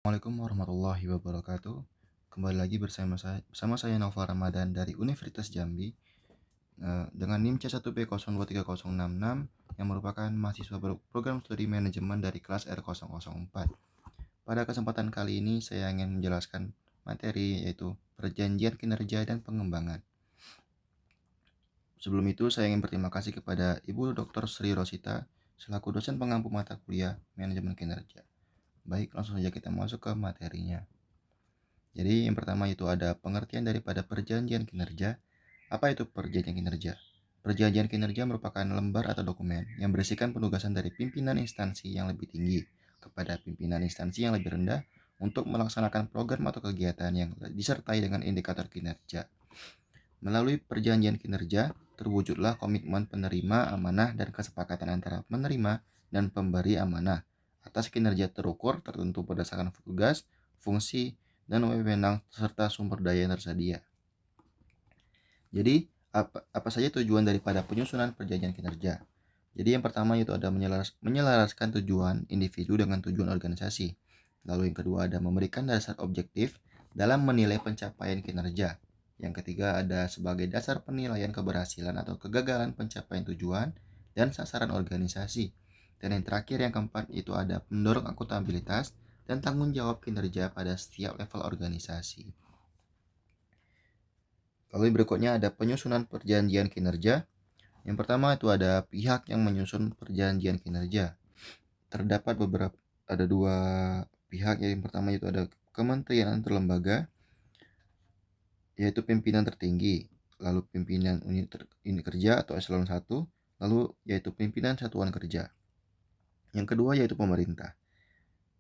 Assalamualaikum warahmatullahi wabarakatuh. Kembali lagi bersama saya Nova Ramadan dari Universitas Jambi dengan NIM C1B023066 yang merupakan mahasiswa program studi manajemen dari kelas R004. Pada kesempatan kali ini saya ingin menjelaskan materi yaitu perjanjian kinerja dan pengembangan. Sebelum itu saya ingin berterima kasih kepada Ibu Dr. Sri Rosita selaku dosen pengampu mata kuliah manajemen kinerja. Baik, langsung saja kita masuk ke materinya. Jadi yang pertama itu ada pengertian daripada perjanjian kinerja. Apa itu perjanjian kinerja? Perjanjian kinerja merupakan lembar atau dokumen yang berisikan penugasan dari pimpinan instansi yang lebih tinggi kepada pimpinan instansi yang lebih rendah untuk melaksanakan program atau kegiatan yang disertai dengan indikator kinerja. Melalui perjanjian kinerja, terwujudlah komitmen penerima amanah dan kesepakatan antara penerima dan pemberi amanah atas kinerja terukur tertentu berdasarkan tugas, fungsi, dan wewenang serta sumber daya yang tersedia. Jadi, apa saja tujuan daripada penyusunan perjanjian kinerja? Jadi yang pertama itu ada menyelaraskan tujuan individu dengan tujuan organisasi. Lalu yang kedua ada memberikan dasar objektif dalam menilai pencapaian kinerja. Yang ketiga ada sebagai dasar penilaian keberhasilan atau kegagalan pencapaian tujuan dan sasaran organisasi. Dan yang terakhir yang keempat itu ada mendorong akuntabilitas dan tanggung jawab kinerja pada setiap level organisasi. Lalu berikutnya ada penyusunan perjanjian kinerja. Yang pertama itu ada pihak yang menyusun perjanjian kinerja. Terdapat ada dua pihak. Yang pertama itu ada kementerian antar lembaga, yaitu pimpinan tertinggi, lalu pimpinan unit kerja atau eselon 1, lalu yaitu pimpinan satuan kerja. Yang kedua yaitu pemerintah.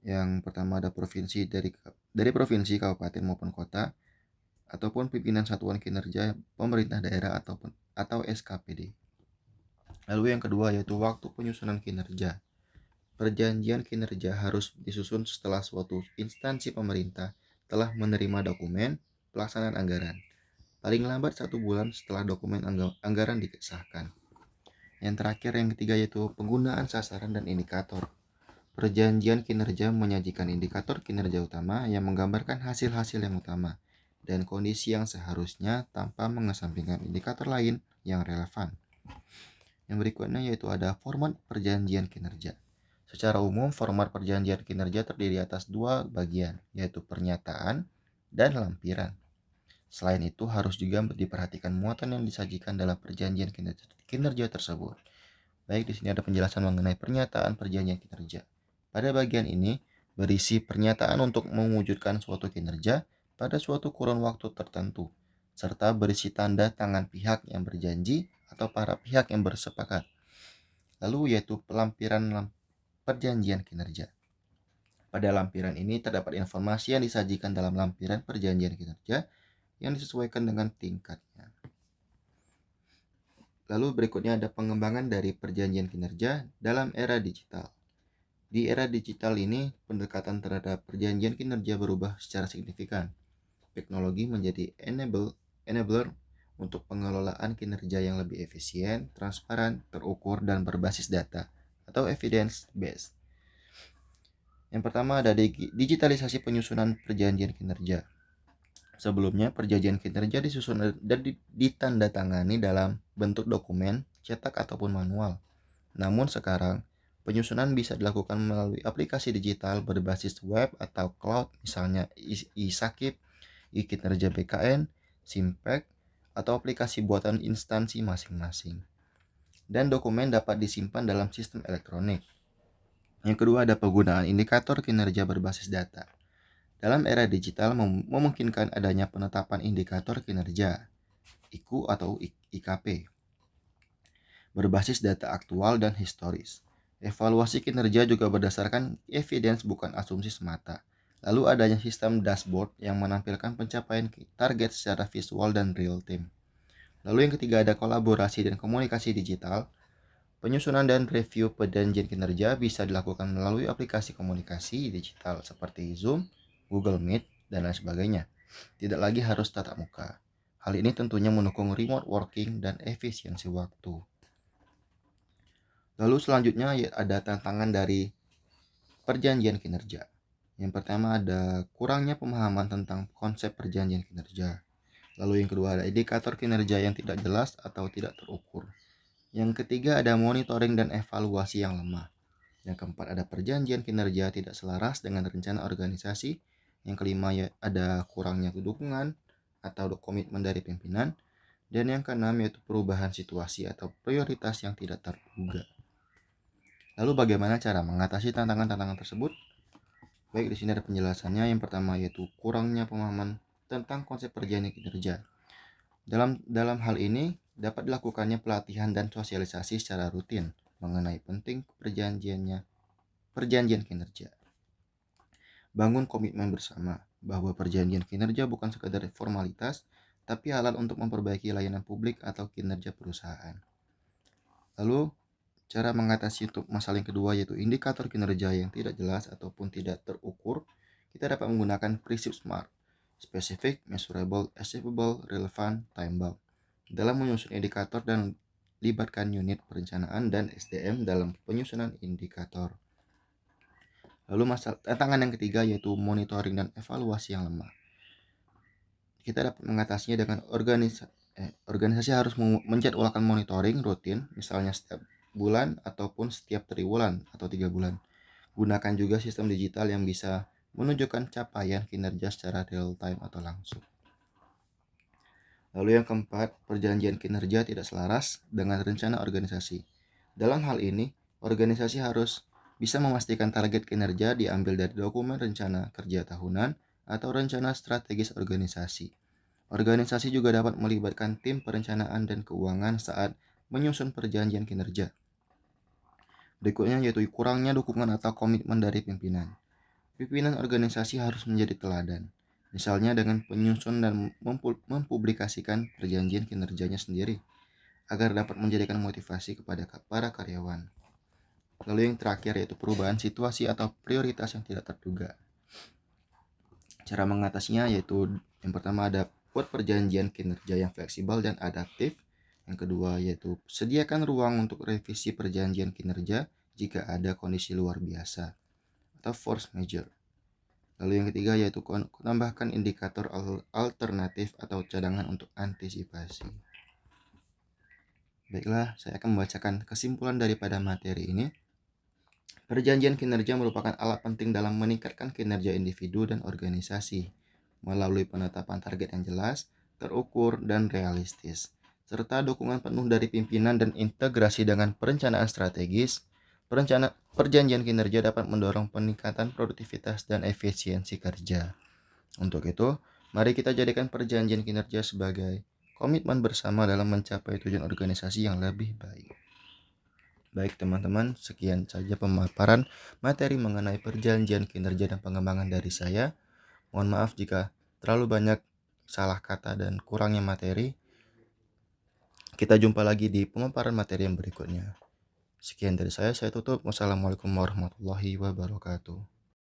Yang pertama ada provinsi dari provinsi, kabupaten maupun kota, ataupun pimpinan satuan kinerja pemerintah daerah atau SKPD. Lalu yang kedua yaitu waktu penyusunan kinerja. Perjanjian kinerja harus disusun setelah suatu instansi pemerintah telah menerima dokumen pelaksanaan anggaran. Paling lambat 1 bulan setelah dokumen anggaran disahkan. Yang terakhir yang ketiga yaitu penggunaan sasaran dan indikator. Perjanjian kinerja menyajikan indikator kinerja utama yang menggambarkan hasil-hasil yang utama dan kondisi yang seharusnya tanpa mengesampingkan indikator lain yang relevan. Yang berikutnya yaitu ada format perjanjian kinerja. Secara umum, format perjanjian kinerja terdiri atas dua bagian, yaitu pernyataan dan lampiran. Selain itu, harus juga diperhatikan muatan yang disajikan dalam perjanjian kinerja tersebut. Baik, di sini ada penjelasan mengenai pernyataan perjanjian kinerja. Pada bagian ini, berisi pernyataan untuk mewujudkan suatu kinerja pada suatu kurun waktu tertentu, serta berisi tanda tangan pihak yang berjanji atau para pihak yang bersepakat. Lalu yaitu pelampiran perjanjian kinerja. Pada lampiran ini terdapat informasi yang disajikan dalam lampiran perjanjian kinerja yang disesuaikan dengan tingkatnya. Lalu berikutnya ada pengembangan dari perjanjian kinerja dalam era digital. Di era digital ini, pendekatan terhadap perjanjian kinerja berubah secara signifikan. Teknologi menjadi enabler untuk pengelolaan kinerja yang lebih efisien, transparan, terukur, dan berbasis data atau evidence based. Yang pertama ada digitalisasi penyusunan perjanjian kinerja. Sebelumnya perjanjian kinerja disusun dan ditandatangani dalam bentuk dokumen, cetak ataupun manual. Namun sekarang penyusunan bisa dilakukan melalui aplikasi digital berbasis web atau cloud, misalnya e-Sakip, e-Kinerja BKN, Simpek, atau aplikasi buatan instansi masing-masing. Dan dokumen dapat disimpan dalam sistem elektronik. Yang kedua ada penggunaan indikator kinerja berbasis data. Dalam era digital memungkinkan adanya penetapan indikator kinerja, IKU atau IKP, berbasis data aktual dan historis. Evaluasi kinerja juga berdasarkan evidence bukan asumsi semata. Lalu adanya sistem dashboard yang menampilkan pencapaian target secara visual dan real time. Lalu yang ketiga ada kolaborasi dan komunikasi digital. Penyusunan dan review perjanjian kinerja bisa dilakukan melalui aplikasi komunikasi digital seperti Zoom, Google Meet, dan lain sebagainya. Tidak lagi harus tatap muka. Hal ini tentunya mendukung remote working dan efisiensi waktu. Lalu selanjutnya ada tantangan dari perjanjian kinerja. Yang pertama ada kurangnya pemahaman tentang konsep perjanjian kinerja. Lalu yang kedua ada indikator kinerja yang tidak jelas atau tidak terukur. Yang ketiga ada monitoring dan evaluasi yang lemah. Yang keempat ada perjanjian kinerja tidak selaras dengan rencana organisasi. Yang kelima ya ada kurangnya dukungan atau komitmen dari pimpinan. Dan yang keenam yaitu perubahan situasi atau prioritas yang tidak terduga. Lalu bagaimana cara mengatasi tantangan-tantangan tersebut? Baik, di sini ada penjelasannya. Yang pertama yaitu kurangnya pemahaman tentang konsep perjanjian kinerja. Dalam hal ini dapat dilakukannya pelatihan dan sosialisasi secara rutin mengenai penting perjanjian kinerja. Bangun komitmen bersama bahwa perjanjian kinerja bukan sekadar formalitas, tapi alat untuk memperbaiki layanan publik atau kinerja perusahaan. Lalu, cara mengatasi untuk masalah yang kedua yaitu indikator kinerja yang tidak jelas ataupun tidak terukur, kita dapat menggunakan prinsip SMART, Specific, Measurable, Achievable, Relevant, Time-bound, dalam menyusun indikator dan libatkan unit perencanaan dan SDM dalam penyusunan indikator. Lalu tantangan yang ketiga yaitu monitoring dan evaluasi yang lemah. Kita dapat mengatasinya dengan organisasi harus menjadwalkan monitoring rutin, misalnya setiap bulan ataupun setiap triwulan atau 3 bulan. Gunakan juga sistem digital yang bisa menunjukkan capaian kinerja secara real time atau langsung. Lalu yang keempat, perjanjian kinerja tidak selaras dengan rencana organisasi. Dalam hal ini, organisasi harus bisa memastikan target kinerja diambil dari dokumen rencana kerja tahunan atau rencana strategis organisasi. Organisasi juga dapat melibatkan tim perencanaan dan keuangan saat menyusun perjanjian kinerja. Berikutnya yaitu kurangnya dukungan atau komitmen dari pimpinan. Pimpinan organisasi harus menjadi teladan, misalnya dengan penyusun dan mempublikasikan perjanjian kinerjanya sendiri, agar dapat menjadikan motivasi kepada para karyawan. Lalu yang terakhir yaitu perubahan situasi atau prioritas yang tidak terduga. Cara mengatasinya yaitu yang pertama ada buat perjanjian kinerja yang fleksibel dan adaptif. Yang kedua yaitu sediakan ruang untuk revisi perjanjian kinerja jika ada kondisi luar biasa atau force majeure. Lalu yang ketiga yaitu tambahkan indikator alternatif atau cadangan untuk antisipasi. Baiklah, saya akan membacakan kesimpulan daripada materi ini. Perjanjian kinerja merupakan alat penting dalam meningkatkan kinerja individu dan organisasi melalui penetapan target yang jelas, terukur, dan realistis, serta dukungan penuh dari pimpinan dan integrasi dengan perencanaan strategis. Perjanjian kinerja dapat mendorong peningkatan produktivitas dan efisiensi kerja. Untuk itu, mari kita jadikan perjanjian kinerja sebagai komitmen bersama dalam mencapai tujuan organisasi yang lebih baik. Baik teman-teman, sekian saja pemaparan materi mengenai perjanjian kinerja dan pengembangan dari saya. Mohon maaf jika terlalu banyak salah kata dan kurangnya materi. Kita jumpa lagi di pemaparan materi yang berikutnya. Sekian dari saya tutup. Wassalamualaikum warahmatullahi wabarakatuh.